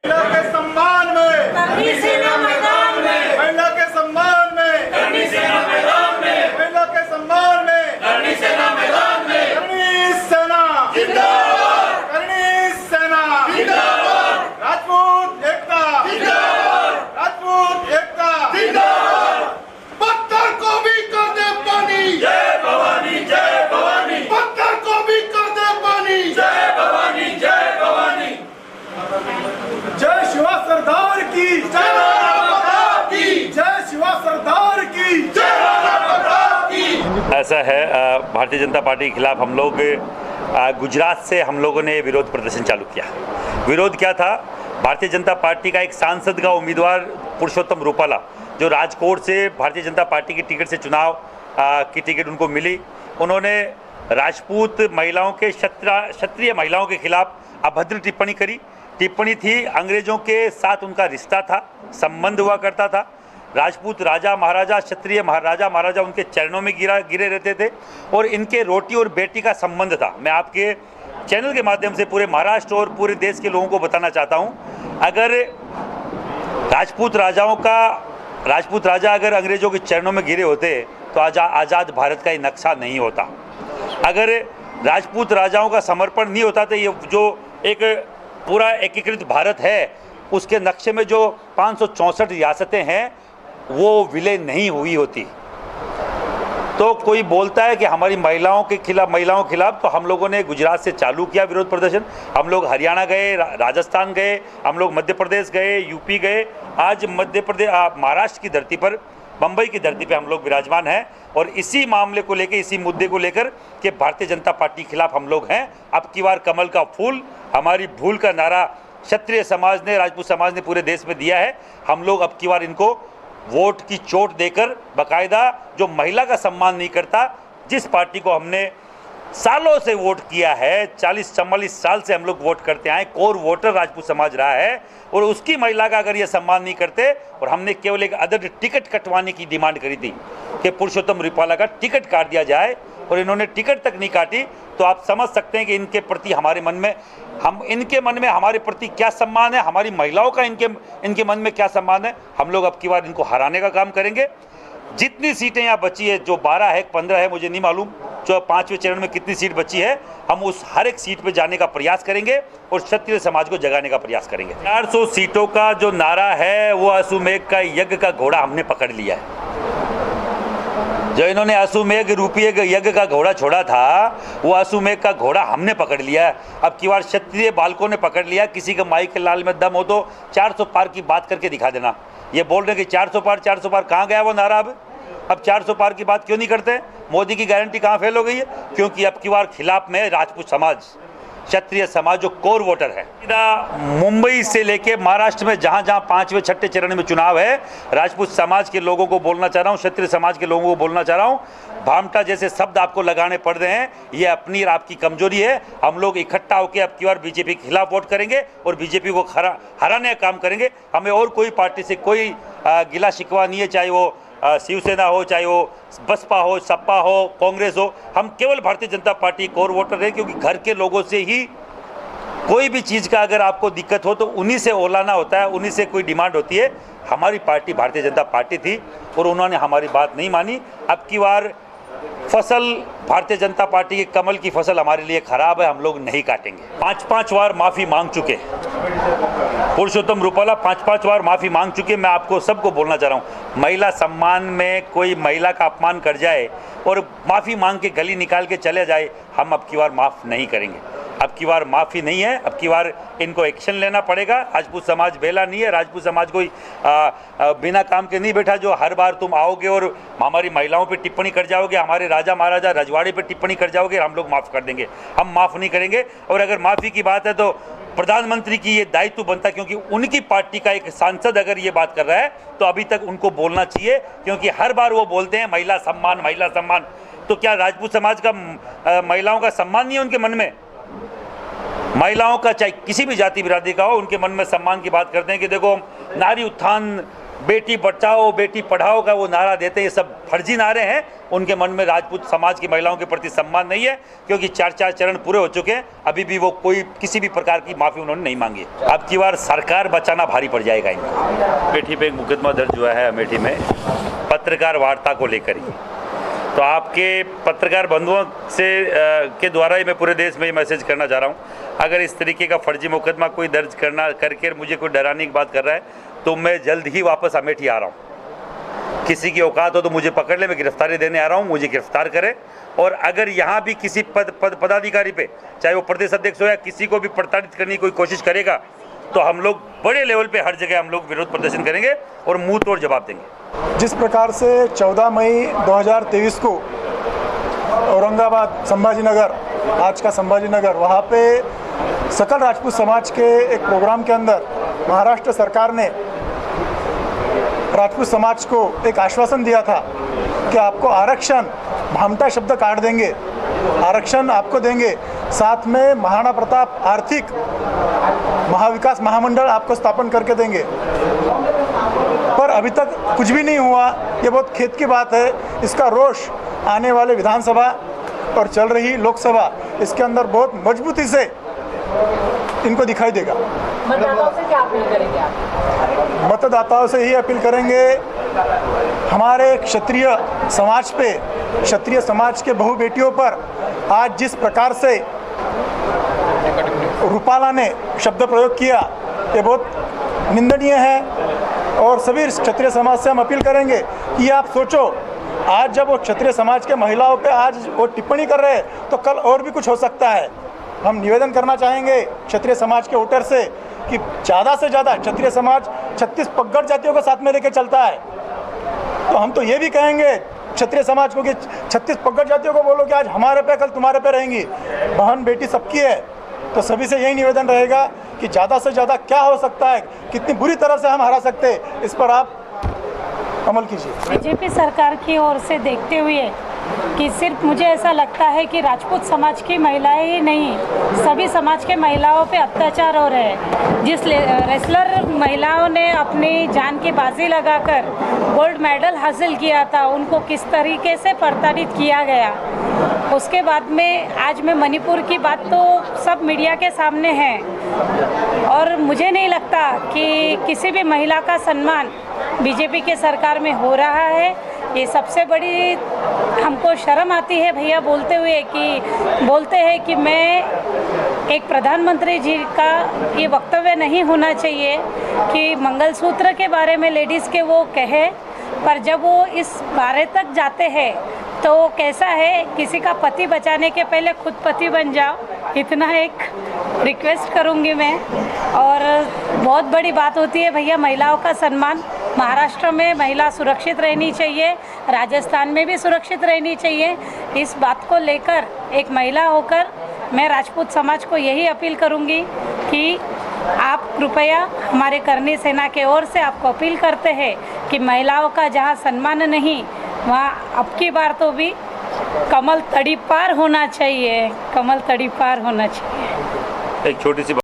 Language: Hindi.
महिला के सम्मान में करनी सेना मैदान में, महिला के सम्मान में करनी सेना मैदान में, महिला के सम्मान में करनी सेना मैदान में, करनी सेना जिंदाबाद, करनी सेना जिंदाबाद, राजपूत एकता जिंदाबाद, राजपूत एकता जिंदाबाद, पत्थर को भी कर दे पानी, जय भवानी जय भवानी, पत्थर को भी कर दे पानी, जय भवानी जय भवानी, जय शिवा सरदार की, जय जय शिवा सरदार की, जय की। ऐसा है, भारतीय जनता पार्टी के खिलाफ हम लोग गुजरात से हम लोगों ने विरोध प्रदर्शन चालू किया। विरोध क्या था? भारतीय जनता पार्टी का एक सांसद का उम्मीदवार पुरुषोत्तम रूपाला, जो राजकोट से भारतीय जनता पार्टी की टिकट से चुनाव की टिकट उनको मिली, उन्होंने राजपूत महिलाओं के क्षत्रिय महिलाओं के खिलाफ अभद्र टिप्पणी करी। टिप्पणी थी, अंग्रेजों के साथ उनका रिश्ता था, संबंध हुआ करता था। राजपूत राजा महाराजा, क्षत्रिय राजा महाराजा उनके चरणों में गिरे रहते थे और इनके रोटी और बेटी का संबंध था। मैं आपके चैनल के माध्यम से पूरे महाराष्ट्र और पूरे देश के लोगों को बताना चाहता हूं, अगर राजपूत राजा अगर अंग्रेजों के चरणों में गिरे होते तो आज़ाद भारत का ये नक्शा नहीं होता। अगर राजपूत राजाओं का समर्पण नहीं होता तो ये जो एक पूरा एकीकृत भारत है उसके नक्शे में जो 564 रियासतें हैं वो विलय नहीं हुई होती। तो कोई बोलता है कि हमारी महिलाओं के खिलाफ, तो हम लोगों ने गुजरात से चालू किया विरोध प्रदर्शन। हम लोग हरियाणा गए, राजस्थान गए, हम लोग मध्य प्रदेश गए, यूपी गए। आज महाराष्ट्र की धरती पर, बम्बई की धरती पे हम लोग विराजमान हैं और इसी मामले को लेकर, इसी मुद्दे को लेकर कि भारतीय जनता पार्टी के खिलाफ हम लोग हैं। अब की बार कमल का फूल, हमारी भूल का नारा क्षत्रिय समाज ने, राजपूत समाज ने पूरे देश में दिया है। हम लोग अब की बार इनको वोट की चोट देकर, बाकायदा जो महिला का सम्मान नहीं करता, जिस पार्टी को हमने सालों से वोट किया है, 40-44 साल से हम लोग वोट करते आए, कोर वोटर राजपूत समाज रहा है, और उसकी महिला का अगर ये सम्मान नहीं करते, और हमने केवल एक अदर टिकट कटवाने की डिमांड करी थी कि पुरुषोत्तम रूपाला का टिकट काट दिया जाए, और इन्होंने टिकट तक नहीं काटी, तो आप समझ सकते हैं कि इनके प्रति इनके मन में हमारे प्रति क्या सम्मान है, हमारी महिलाओं का इनके मन में क्या सम्मान है। हम लोग अब की बार इनको हराने का काम करेंगे। जितनी सीटें यहाँ बची है, जो 12 है 15 है मुझे नहीं मालूम, जो 5वें चरण में कितनी सीट बची है, हम उस हर एक सीट पे जाने का प्रयास करेंगे और क्षत्रिय समाज को जगाने का प्रयास करेंगे। 400 सीटों का जो नारा है वो अश्वमेघ का यज्ञ का घोड़ा हमने पकड़ लिया है। जो इन्होंने अश्वमेघ रूपी यज्ञ का घोड़ा छोड़ा था, वो अश्वमेघ का घोड़ा हमने पकड़ लिया। अब की बार क्षत्रिय बालकों ने पकड़ लिया। किसी का माई के लाल में दम हो तो 400 पार की बात करके दिखा देना। ये बोल रहे कि 400 पार कहाँ गया वो नारा? अब 400 पार की बात क्यों नहीं करते? मोदी की गारंटी कहाँ फेल हो गई है? क्योंकि अब की बार खिलाफ में राजपूत समाज, क्षत्रिय समाज जो कोर वोटर है। मुंबई से लेके महाराष्ट्र में जहां 5वें 6ठे चरण में चुनाव है, राजपूत समाज के लोगों को बोलना चाह रहा हूं, क्षत्रिय समाज के लोगों को बोलना चाह रहा हूं, भामटा जैसे शब्द आपको लगाने पड़ रहे हैं, ये अपनी और आपकी कमजोरी है। हम लोग इकट्ठा होकर अब की बार बीजेपी के खिलाफ वोट करेंगे और बीजेपी को हराने का काम करेंगे। हमें और कोई पार्टी से कोई गिला शिकवा नहीं है, चाहे वो शिवसेना हो, चाहे वो बसपा हो, सपा हो, कांग्रेस हो। हम केवल Bharatiya Janata party core voter है, क्योंकि घर के लोगों से ही कोई भी चीज़ का अगर आपको दिक्कत हो तो उन्हीं से ओलाना होता है, उन्हीं से कोई डिमांड होती है। हमारी पार्टी भारतीय जनता पार्टी थी और उन्होंने हमारी बात नहीं मानी। अब की बार फसल, भारतीय जनता पार्टी की कमल की फसल हमारे लिए खराब है, हम लोग नहीं काटेंगे। 5-5 बार माफ़ी मांग चुके पुरुषोत्तम रूपाला, 5-5 बार माफ़ी मांग चुके। मैं आपको सबको बोलना चाह रहा हूँ, महिला सम्मान में कोई महिला का अपमान कर जाए और माफ़ी मांग के गली निकाल के चले जाए, हम अब की बार माफ़ नहीं करेंगे। अब की बार माफ़ी नहीं है, अब की बार इनको एक्शन लेना पड़ेगा। राजपूत समाज बेला नहीं है, राजपूत समाज कोई बिना काम के नहीं बैठा जो हर बार तुम आओगे और हमारी महिलाओं पे टिप्पणी कर जाओगे, हमारे राजा महाराजा रजवाड़े पे टिप्पणी कर जाओगे, हम लोग माफ़ कर देंगे। हम माफ़ नहीं करेंगे। और अगर माफ़ी की बात है तो प्रधानमंत्री की ये दायित्व बनता है, क्योंकि उनकी पार्टी का एक सांसद अगर ये बात कर रहा है तो अभी तक उनको बोलना चाहिए, क्योंकि हर बार वो बोलते हैं महिला सम्मान, महिला सम्मान। तो क्या राजपूत समाज का महिलाओं का सम्मान नहीं है उनके मन में? महिलाओं का, चाहे किसी भी जाति बिरादरी का हो, उनके मन में सम्मान की बात करते हैं कि देखो नारी उत्थान बेटी बचाओ बेटी पढ़ाओ का वो नारा देते हैं, ये सब फर्जी नारे हैं। उनके मन में राजपूत समाज की महिलाओं के प्रति सम्मान नहीं है, क्योंकि 4 चरण पूरे हो चुके हैं, अभी भी वो कोई किसी भी प्रकार की माफ़ी उन्होंने नहीं मांगी। अब की बार सरकार बचाना भारी पड़ जाएगा इनको। अमेठी पे एक मुकदमा दर्ज हुआ है, अमेठी में पत्रकार वार्ता को लेकर ही। तो आपके पत्रकार बंधुओं से के द्वारा ही मैं पूरे देश में ये मैसेज करना चाह रहा हूँ, अगर इस तरीके का फर्जी मुकदमा कोई दर्ज करके मुझे कोई डराने की बात कर रहा है तो मैं जल्द ही वापस अमेठी आ रहा हूँ। किसी की औकात हो तो मुझे पकड़ ले, मैं गिरफ्तारी देने आ रहा हूँ, मुझे गिरफ्तार करें। और अगर यहाँ भी किसी पदाधिकारी पे, चाहे वो प्रदेश अध्यक्ष हो या किसी को भी प्रताड़ित करने की कोई कोशिश करेगा, तो हम लोग बड़े लेवल पे हर जगह हम लोग विरोध प्रदर्शन करेंगे और मुंह तोड़ जवाब देंगे। जिस प्रकार से 14 मई 2023 को औरंगाबाद संभाजीनगर, आज का संभाजीनगर, वहाँ पे सकल राजपूत समाज के एक प्रोग्राम के अंदर महाराष्ट्र सरकार ने राजपूत समाज को एक आश्वासन दिया था कि आपको आरक्षण, भामटा शब्द काट देंगे, आरक्षण आपको देंगे, साथ में महाराणा प्रताप आर्थिक महाविकास महामंडल आपको स्थापन करके देंगे। पर अभी तक कुछ भी नहीं हुआ। ये बहुत खेद की बात है। इसका रोष आने वाले विधानसभा और चल रही लोकसभा, इसके अंदर बहुत मजबूती से इनको दिखाई देगा। मतदाताओं से क्या अपील करेंगे आप? मतदाताओं से ही अपील करेंगे, हमारे क्षत्रिय समाज पे, क्षत्रिय समाज के बहू बेटियों पर आज जिस प्रकार से रूपाला ने शब्द प्रयोग किया, ये बहुत निंदनीय है। और सभी क्षत्रिय समाज से हम अपील करेंगे कि आप सोचो, आज जब वो क्षत्रिय समाज के महिलाओं पे आज वो टिप्पणी कर रहे हैं, तो कल और भी कुछ हो सकता है। हम निवेदन करना चाहेंगे क्षत्रिय समाज के वोटर से कि ज़्यादा से ज़्यादा क्षत्रिय समाज 36 पगड़ जातियों को साथ में लेकर चलता है। तो हम तो ये भी कहेंगे क्षत्रिय समाज को कि 36 पगड़ जातियों को बोलो कि आज हमारे पे कल तुम्हारे पे रहेंगी, बहन बेटी सबकी है। तो सभी से यही निवेदन रहेगा कि ज़्यादा से ज़्यादा क्या हो सकता है, कितनी बुरी तरह से हम हरा सकते हैं, इस पर आप अमल कीजिए। बीजेपी सरकार की ओर से देखते हुए कि सिर्फ मुझे ऐसा लगता है कि राजपूत समाज की महिलाएं ही नहीं, सभी समाज के महिलाओं पे अत्याचार हो रहे हैं। जिस रेसलर महिलाओं ने अपनी जान की बाजी लगाकर गोल्ड मेडल हासिल किया था, उनको किस तरीके से प्रताड़ित किया गया। उसके बाद में आज मैं मणिपुर की बात तो सब मीडिया के सामने है, और मुझे नहीं लगता कि किसी भी महिला का सम्मान बीजेपी के सरकार में हो रहा है। ये सबसे बड़ी हमको शर्म आती है भैया बोलते हुए कि बोलते हैं कि मैं एक प्रधानमंत्री जी का ये वक्तव्य नहीं होना चाहिए कि मंगलसूत्र के बारे में लेडीज़ के वो कहे, पर जब वो इस बारे तक जाते हैं तो कैसा है, किसी का पति बचाने के पहले खुद पति बन जाओ, इतना एक रिक्वेस्ट करूँगी मैं। और बहुत बड़ी बात होती है भैया महिलाओं का सम्मान। महाराष्ट्र में महिला सुरक्षित रहनी चाहिए, राजस्थान में भी सुरक्षित रहनी चाहिए। इस बात को लेकर एक महिला होकर मैं राजपूत समाज को यही अपील करूंगी कि आप कृपया, हमारे करनी सेना के ओर से आपको अपील करते हैं कि महिलाओं का जहां सम्मान नहीं, वहां अब की बार तो भी कमल तड़ी पार होना चाहिए, कमल तड़ी पार होना चाहिए। एक छोटी सी